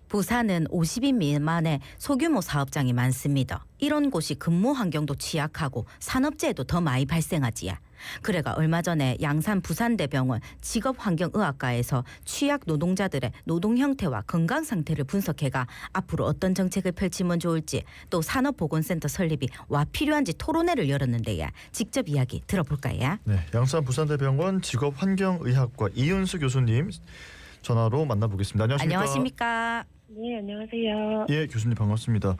부산은 50인 미만의 소규모 사업장이 많습니다. 이런 곳이 근무 환경도 취약하고 산업재해도 더 많이 발생하지야. 그래가 얼마 전에 양산 부산대병원 직업환경의학과에서 취약 노동자들의 노동 형태와 건강 상태를 분석해가 앞으로 어떤 정책을 펼치면 좋을지, 또 산업보건센터 설립이 와 필요한지 토론회를 열었는데요. 직접 이야기 들어볼까요? 네, 양산 부산대병원 직업환경의학과 이윤수 교수님 전화로 만나보겠습니다. 안녕하십니까? 안녕하십니까? 네, 안녕하세요. 예, 교수님 반갑습니다.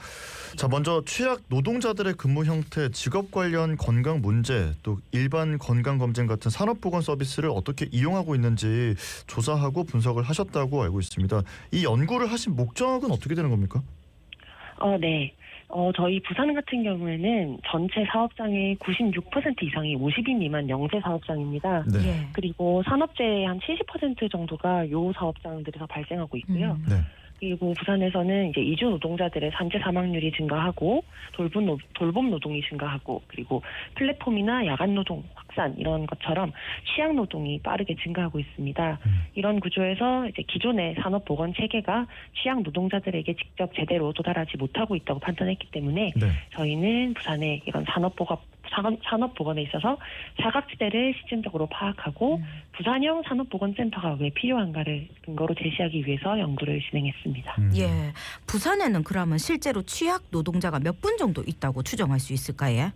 자, 먼저 취약 노동자들의 근무 형태, 직업 관련 건강 문제, 또 일반 건강 검진 같은 산업보건 서비스를 어떻게 이용하고 있는지 조사하고 분석을 하셨다고 알고 있습니다. 이 연구를 하신 목적은 어떻게 되는 겁니까? 네. 저희 부산 같은 경우에는 전체 사업장의 96% 이상이 50인 미만 영세 사업장입니다. 네. 예. 그리고 산업재해의 한 70% 정도가 요 사업장들에서 발생하고 있고요. 네. 그리고 부산에서는 이제 이주 노동자들의 산재 사망률이 증가하고 돌봄 노동이 증가하고, 그리고 플랫폼이나 야간 노동 확산 이런 것처럼 취약 노동이 빠르게 증가하고 있습니다. 이런 구조에서 이제 기존의 산업보건 체계가 취약 노동자들에게 직접 제대로 도달하지 못하고 있다고 판단했기 때문에 네. 저희는 부산의 이런 산업보건에 있어서 사각지대를 시점적으로 파악하고 부산형 산업보건센터가 왜 필요한가를 근거로 제시하기 위해서 연구를 진행했습니다. 예. 부산에는 그러면 실제로 취약 노동자가 몇 분 정도 있다고 추정할 수 있을까요?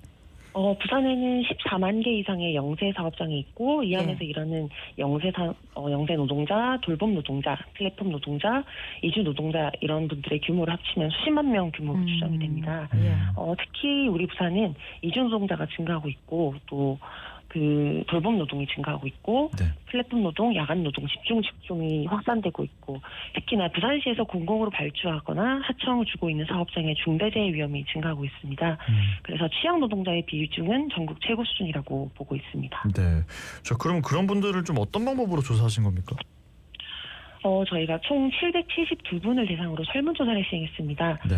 부산에는 14만 개 이상의 영세 사업장이 있고, 이 안에서 일하는 영세 노동자, 돌봄 노동자, 플랫폼 노동자, 이주 노동자 이런 분들의 규모를 합치면 수십만 명 규모로 추정이 됩니다. 예. 특히 우리 부산은 이주 노동자가 증가하고 있고, 또 그 돌봄 노동이 증가하고 있고, 네. 플랫폼 노동, 야간 노동, 직종이 확산되고 있고, 특히나 부산시에서 공공으로 발주하거나 하청을 주고 있는 사업장의 중대재해 위험이 증가하고 있습니다. 그래서 취약 노동자의 비중은 전국 최고 수준이라고 보고 있습니다. 네. 자, 그럼 그런 분들을 좀 어떤 방법으로 조사하신 겁니까? 저희가 총 772분을 대상으로 설문조사를 시행했습니다. 네.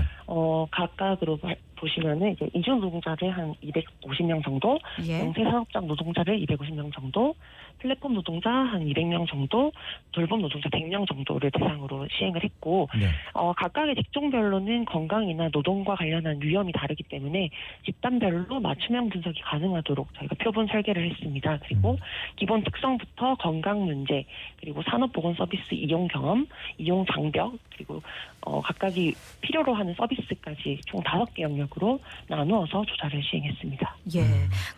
각각으로 보시면은 이제 이주 노동자를 한 250명 정도, 예. 영세 사업장 노동자를 250명 정도, 플랫폼 노동자 한 200명 정도, 돌봄 노동자 100명 정도를 대상으로 시행을 했고, 네. 각각의 직종별로는 건강이나 노동과 관련한 위험이 다르기 때문에 집단별로 맞춤형 분석이 가능하도록 저희가 표본 설계를 했습니다. 그리고 기본 특성부터 건강 문제, 그리고 산업보건 서비스 이용 경험, 이용 장벽, 그리고 각각이 필요로 하는 서비스까지 총 5개 영역으로 나누어서 조사를 시행했습니다. 예.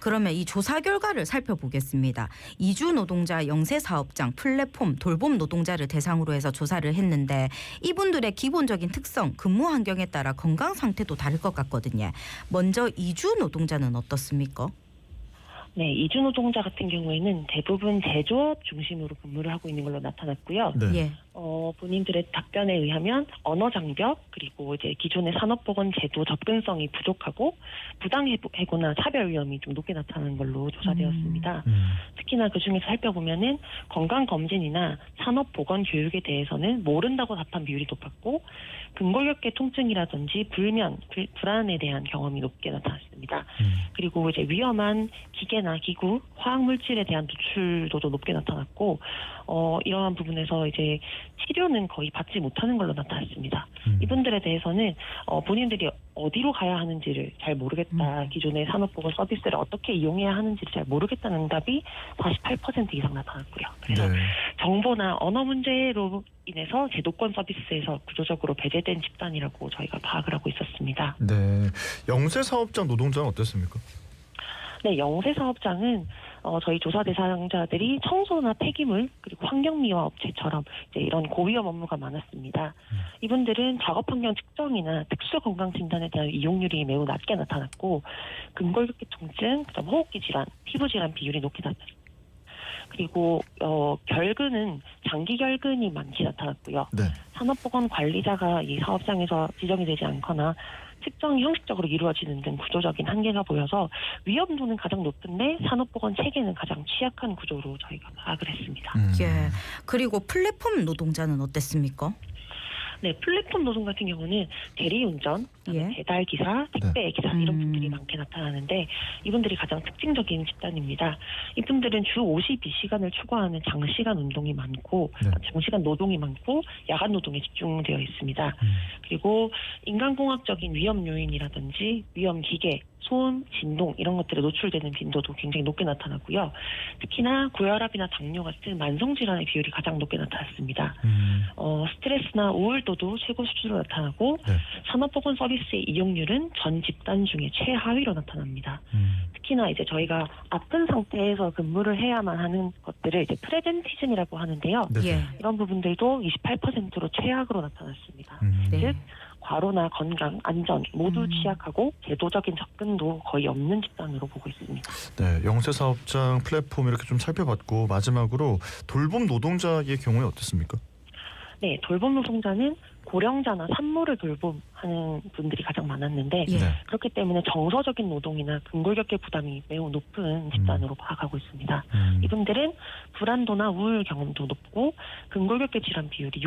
그러면 이 조사 결과를 살펴보겠습니다. 이주 노동자, 영세 사업장, 플랫폼, 돌봄 노동자를 대상으로 해서 조사를 했는데, 이분들의 기본적인 특성, 근무 환경에 따라 건강 상태도 다를 것 같거든요. 먼저 이주 노동자는 어떻습니까? 네, 이주 노동자 같은 경우에는 대부분 제조업 중심으로 근무를 하고 있는 걸로 나타났고요. 네. 예. 본인들의 답변에 의하면 언어 장벽, 그리고 이제 기존의 산업보건 제도 접근성이 부족하고 부당해고나 차별 위험이 좀 높게 나타나는 걸로 조사되었습니다. 특히나 그 중에서 살펴보면은 건강검진이나 산업보건 교육에 대해서는 모른다고 답한 비율이 높았고, 근골격계 통증이라든지 불안에 대한 경험이 높게 나타났습니다. 그리고 이제 위험한 기계나 기구, 화학물질에 대한 노출도도 높게 나타났고, 이러한 부분에서 이제 치료는 거의 받지 못하는 걸로 나타났습니다. 이분들에 대해서는 본인들이 어디로 가야 하는지를 잘 모르겠다, 기존의 산업보건 서비스를 어떻게 이용해야 하는지를 잘 모르겠다는 응답이 48% 이상 나타났고요. 그래서 네. 정보나 언어 문제로 인해서 제도권 서비스에서 구조적으로 배제된 집단이라고 저희가 파악을 하고 있었습니다. 네. 영세 사업장 노동자는 어땠습니까? 네, 영세 사업장은 저희 조사 대상자들이 청소나 폐기물, 그리고 환경미화 업체처럼 이제 이런 고위험 업무가 많았습니다. 이분들은 작업 환경 측정이나 특수 건강 진단에 대한 이용률이 매우 낮게 나타났고, 근골격계 통증, 그다음 호흡기 질환, 피부 질환 비율이 높게 나타났습니다. 그리고 결근은 장기 결근이 많게 나타났고요. 네. 산업보건 관리자가 이 사업장에서 지정이 되지 않거나 측정이 형식적으로 이루어지는 등 구조적인 한계가 보여서 위험도는 가장 높은데 산업보건 체계는 가장 취약한 구조로 저희가 파악을 했습니다. 예. 그리고 플랫폼 노동자는 어땠습니까? 네, 플랫폼 노동 같은 경우는 대리운전, 예. 배달 기사, 택배 기사 이런 분들이 음. 많게 나타나는데 이분들이 가장 특징적인 집단입니다. 이분들은 주 52시간을 추구하는 장시간 운동이 많고 네. 장시간 노동이 많고 야간 노동에 집중되어 있습니다. 그리고 인간공학적인 위험 요인이라든지 위험 기계, 소음, 진동 이런 것들에 노출되는 빈도도 굉장히 높게 나타나고요. 특히나 고혈압이나 당뇨 같은 만성 질환의 비율이 가장 높게 나타났습니다. 스트레스나 우울도도 최고 수준으로 나타나고 네. 산업보건 서비스의 이용률은 전 집단 중에 최하위로 나타납니다. 특히나 이제 저희가 아픈 상태에서 근무를 해야만 하는 것들을 이제 프레젠티즘이라고 하는데요. 네. 예. 이런 부분들도 28%로 최악으로 나타났습니다. 네. 즉 과로나 건강, 안전 모두 음. 취약하고 제도적인 접근도 거의 없는 집단으로 보고 있습니다. 네, 영세 사업장 플랫폼 이렇게 좀 살펴봤고 마지막으로 돌봄 노동자의 경우에 어떻습니까? 네, 돌봄 노동자는 고령자나 산모를 돌봄하는 분들이 가장 많았는데 예. 네. 그렇기 때문에 정서적인 노동이나 근골격계 부담이 매우 높은 집단으로 파악하고 있습니다. 이분들은 불안도나 우울 경험도 높고 근골격계 질환 비율이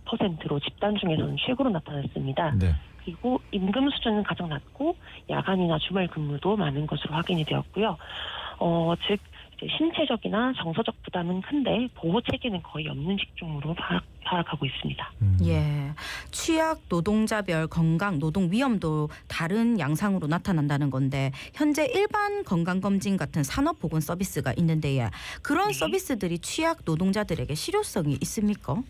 69%로 집단 중에서는 최고로 나타났습니다. 네. 그리고 임금 수준은 가장 낮고 야간이나 주말 근무도 많은 것으로 확인이 되었고요. 즉 이제 신체적이나 정서적 부담은 큰데 보호 체계는 거의 없는 직종으로 파악하고 있습니다. 예, 취약 노동자별 건강 노동 위험도 다른 양상으로 나타난다는 건데 현재 일반 건강 검진 같은 산업보건 서비스가 있는데요. 그런 네. 서비스들이 취약 노동자들에게 실효성이 있습니까?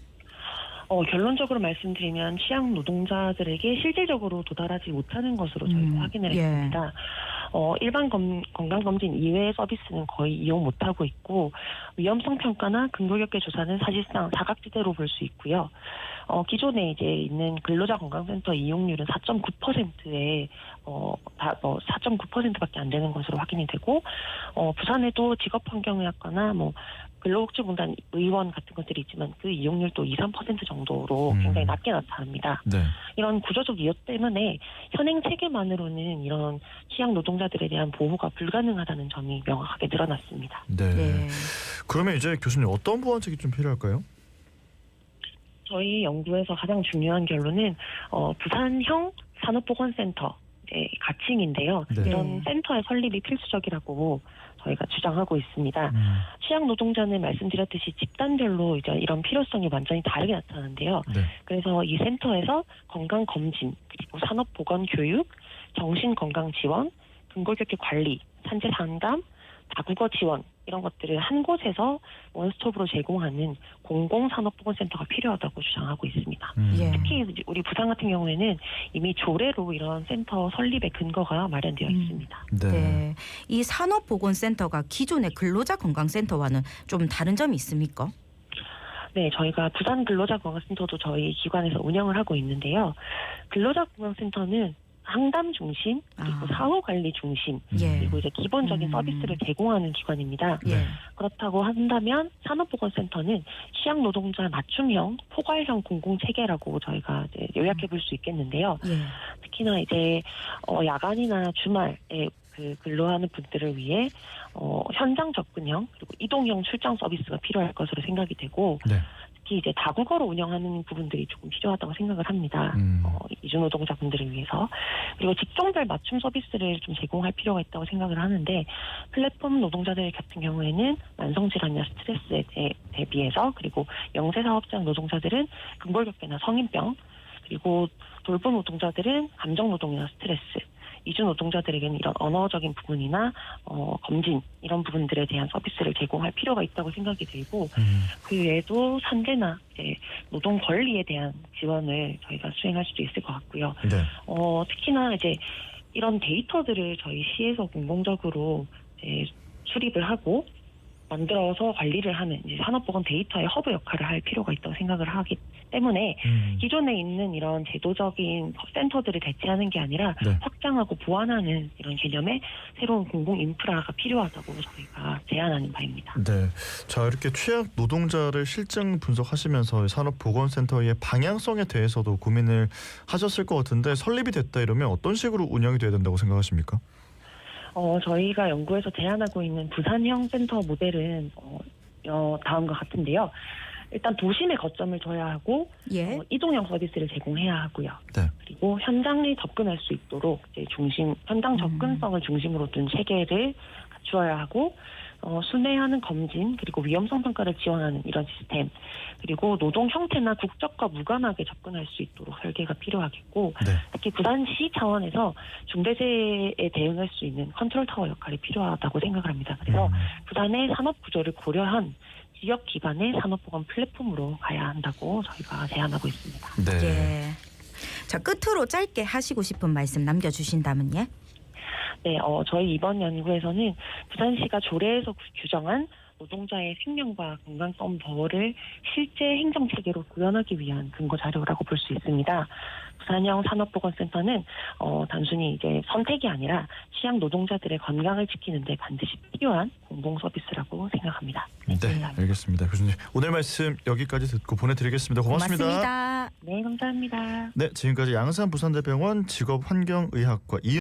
결론적으로 말씀드리면 취약 노동자들에게 실질적으로 도달하지 못하는 것으로 저희가 확인을 예. 했습니다. 일반 건강검진 이외의 서비스는 거의 이용 못하고 있고 위험성 평가나 근골격계 조사는 사실상 사각지대로 볼 수 있고요. 기존에 이제 있는 근로자 건강센터 이용률은 4.9%에 4.9%밖에 안 되는 것으로 확인이 되고 부산에도 직업환경의학과나 근로복지공단 의원 같은 것들이 있지만 그 이용률도 2~3% 정도로 굉장히 낮게 나타납니다. 네. 이런 구조적 이유 때문에 현행 체계만으로는 이런 취약 노동자들에 대한 보호가 불가능하다는 점이 명확하게 드러났습니다. 네. 네. 그러면 이제 교수님 어떤 보완책이 좀 필요할까요? 저희 연구에서 가장 중요한 결론은 부산형 산업보건센터 가칭인데요. 네. 이런 센터의 설립이 필수적이라고 저희가 주장하고 있습니다. 취약 노동자는 말씀드렸듯이 집단별로 이제 이런 필요성이 완전히 다르게 나타나는데요. 네. 그래서 이 센터에서 건강 검진, 그리고 산업 보건 교육, 정신 건강 지원, 근골격계 관리, 산재 상담, 다국어 지원 이런 것들을 한 곳에서 원스톱으로 제공하는 공공산업보건센터가 필요하다고 주장하고 있습니다. 예. 특히 우리 부산 같은 경우에는 이미 조례로 이런 센터 설립의 근거가 마련되어 있습니다. 네. 네. 이 산업보건센터가 기존의 근로자 건강센터와는 좀 다른 점이 있습니까? 네, 저희가 부산 근로자 건강센터도 저희 기관에서 운영을 하고 있는데요. 근로자 건강센터는 상담 중심, 그리고 사후 관리 중심, 예. 그리고 이제 기본적인 서비스를 제공하는 기관입니다. 예. 그렇다고 한다면 산업보건센터는 취약 노동자 맞춤형 포괄형 공공체계라고 저희가 이제 요약해 볼 수 있겠는데요. 예. 특히나 이제 야간이나 주말에 근로하는 분들을 위해 현장 접근형 그리고 이동형 출장 서비스가 필요할 것으로 생각이 되고 네. 특히 이제 다국어로 운영하는 부분들이 조금 필요하다고 생각을 합니다. 이주노동자분들을 위해서. 그리고 직종별 맞춤 서비스를 좀 제공할 필요가 있다고 생각을 하는데 플랫폼 노동자들 같은 경우에는 만성질환이나 스트레스에 대비해서 그리고 영세사업장 노동자들은 근골격계나 성인병 그리고 돌봄 노동자들은 감정노동이나 스트레스 이주 노동자들에게는 이런 언어적인 부분이나 검진 이런 부분들에 대한 서비스를 제공할 필요가 있다고 생각이 들고 그 외에도 산재나 이제 노동 권리에 대한 지원을 저희가 수행할 수도 있을 것 같고요. 네. 특히나 이제 이런 데이터들을 저희 시에서 공공적으로 이제 수립을 하고 만들어서 관리를 하는 이제 산업보건 데이터의 허브 역할을 할 필요가 있다고 생각을 하기 때문에 기존에 있는 이런 제도적인 센터들을 대체하는 게 아니라 네. 확장하고 보완하는 이런 개념의 새로운 공공 인프라가 필요하다고 저희가 제안하는 바입니다. 네. 자, 이렇게 취약 노동자를 실증 분석하시면서 산업보건센터의 방향성에 대해서도 고민을 하셨을 것 같은데 설립이 됐다 이러면 어떤 식으로 운영이 돼야 된다고 생각하십니까? 저희가 연구에서 제안하고 있는 부산형 센터 모델은 다음과 같은데요. 일단 도심에 거점을 둬야 하고 예. 이동형 서비스를 제공해야 하고요. 네. 그리고 현장에 접근할 수 있도록 이제 현장 접근성을 중심으로 둔 체계를 갖추어야 하고 순회하는 검진 그리고 위험성 평가를 지원하는 이런 시스템 그리고 노동 형태나 국적과 무관하게 접근할 수 있도록 설계가 필요하겠고 네. 특히 부산시 차원에서 중대재해에 대응할 수 있는 컨트롤 타워 역할이 필요하다고 생각을 합니다. 그래서 부산의 산업 구조를 고려한 지역 기반의 산업보건 플랫폼으로 가야 한다고 저희가 제안하고 있습니다. 네. 예. 자, 끝으로 짧게 하시고 싶은 말씀 남겨주신다면 예. 네, 저희 이번 연구에서는 부산시가 조례에서 규정한 노동자의 생명과 건강성 보호를 실제 행정체계로 구현하기 위한 근거 자료라고 볼 수 있습니다. 부산형 산업보건센터는 단순히 이제 선택이 아니라 취약 노동자들의 건강을 지키는데 반드시 필요한 공공 서비스라고 생각합니다. 네, 감사합니다. 알겠습니다. 교수님 오늘 말씀 여기까지 듣고 보내드리겠습니다. 고맙습니다. 고맙습니다. 네, 감사합니다. 네, 지금까지 양산 부산대병원 직업환경의학과